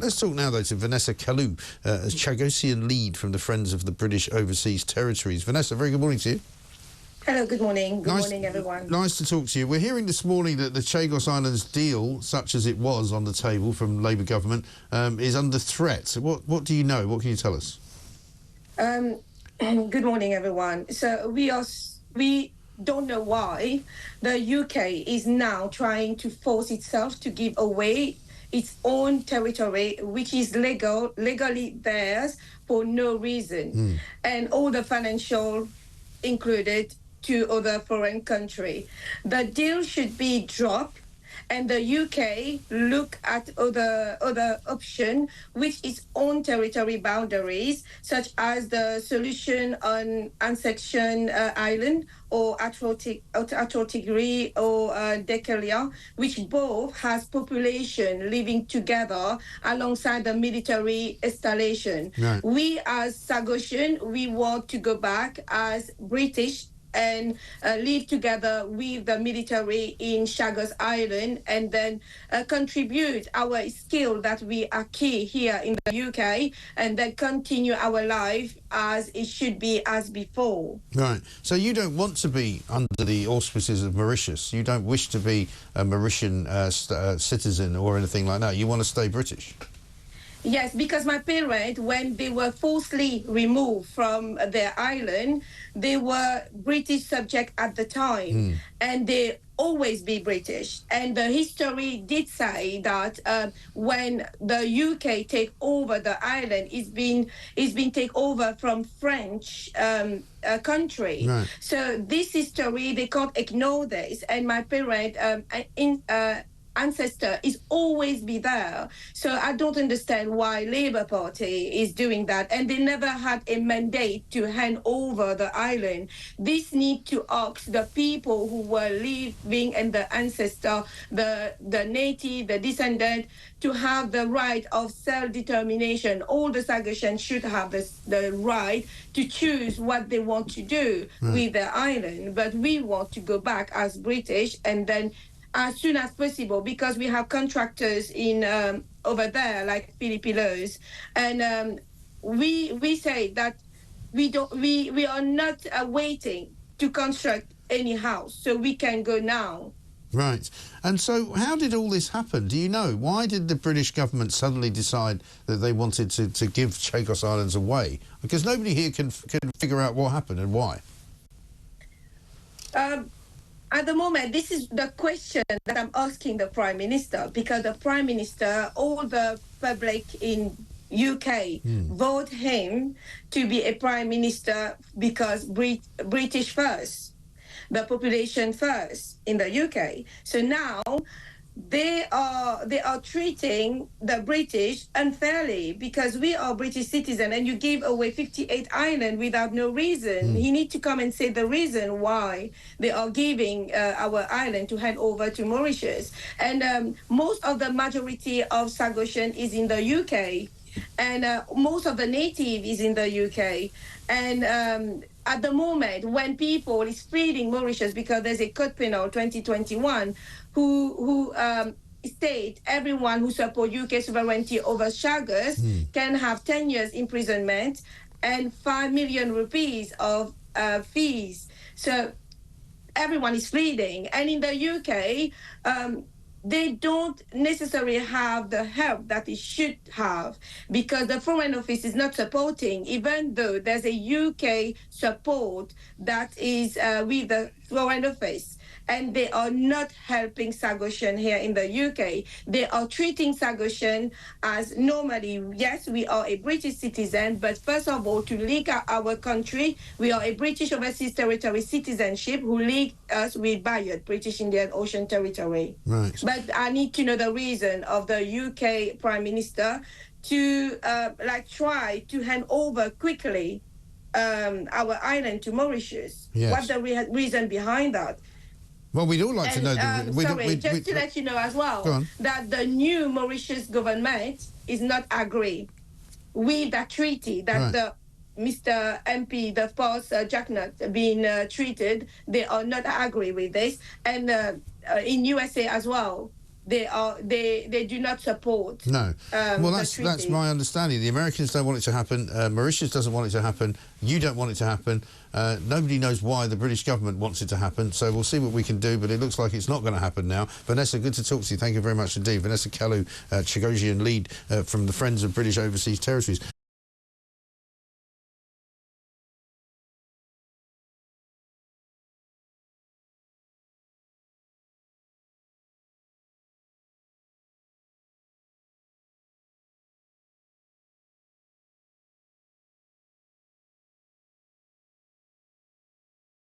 Let's talk now, though, to Vanessa Calou, as Chagossian lead from the Friends of the British Overseas Territories. Vanessa, very good morning to you. Hello, good morning. Good morning, everyone. Nice to talk to you. We're hearing this morning that the Chagos Islands deal, such as it was on the table from Labour government, is under threat. What do you know? What can you tell us? Good morning, everyone. So we don't know why the UK is now trying to force itself to give away its own territory, which is legally theirs for no reason, and all the financial included to other foreign country. The deal should be dropped, and the UK look at other option, which is own territory boundaries, such as the solution on Sagian Island or Atlantic or Decalia, which both has population living together alongside the military installation. Right. We as Chagossian, we want to go back as British and live together with the military in Chagos Islands, and then contribute our skill that we are key here in the UK, and then continue our life as it should be as before. Right. So you don't want to be under the auspices of Mauritius. You don't wish to be a Mauritian citizen or anything like that. You want to stay British. Yes, because my parents, when they were forcibly removed from their island, they were British subject at the time, and they always be British. And the history did say that when the UK take over the island, it's been taken over from French country. Right. So this history, they can't ignore this. And my parents ancestor is always be there. So I don't understand why Labour Party is doing that, and they never had a mandate to hand over the island. This need to ask the people who were living and the ancestor, the native, the descendant, to have the right of self-determination. All the Chagossians should have the right to choose what they want to do with their island. But we want to go back as British, and then as soon as possible, because we have contractors in over there like Filipinos, and we say that we are not waiting to construct any house, so we can go now. Right. And so how did all this happen? Do you know? Why did the British government suddenly decide that they wanted to give Chagos Islands away? Because nobody here can figure out what happened and why. At the moment, this is the question that I'm asking the Prime Minister, because the Prime Minister, all the public in UK vote him to be a Prime Minister because British first, the population first in the UK. So now they are treating the British unfairly, because we are British citizens and you give away 58 islands without no reason. He need to come and say the reason why they are giving our island to hand over to Mauritius. And most of the majority of Chagossian is in the UK, and most of the native is in the UK. And at the moment, when people is freeing Mauritius, because there's a code penal 2021 who state everyone who support UK sovereignty over Chagos can have 10 years imprisonment and 5 million rupees of fees. So everyone is fleeing. And in the UK, they don't necessarily have the help that it should have, because the Foreign Office is not supporting, even though there's a UK support that is with the Foreign Office. And they are not helping Chagossian here in the UK. They are treating Chagossian as normally, yes, we are a British citizen, but first of all, to link our country, we are a British Overseas Territory citizenship who link us with Bayard, British Indian Ocean Territory. Right. But I need to know the reason of the UK Prime Minister to try to hand over quickly our island to Mauritius. Yes. What's the reason behind that? Well, we'd all like to know. Just to let you know as well, that the new Mauritius government is not agree with that treaty that the Mr. MP, the past Jacknut being treated. They are not agree with this, and in USA as well. they do not support. No. Well, the that's treaty. my understanding. The Americans don't want it to happen. Mauritius doesn't want it to happen. You don't want it to happen. Nobody knows why the British government wants it to happen. So we'll see what we can do, but it looks like it's not going to happen now. Vanessa, good to talk to you. Thank you very much indeed. Vanessa Calou, Chagossian lead from the Friends of British Overseas Territories.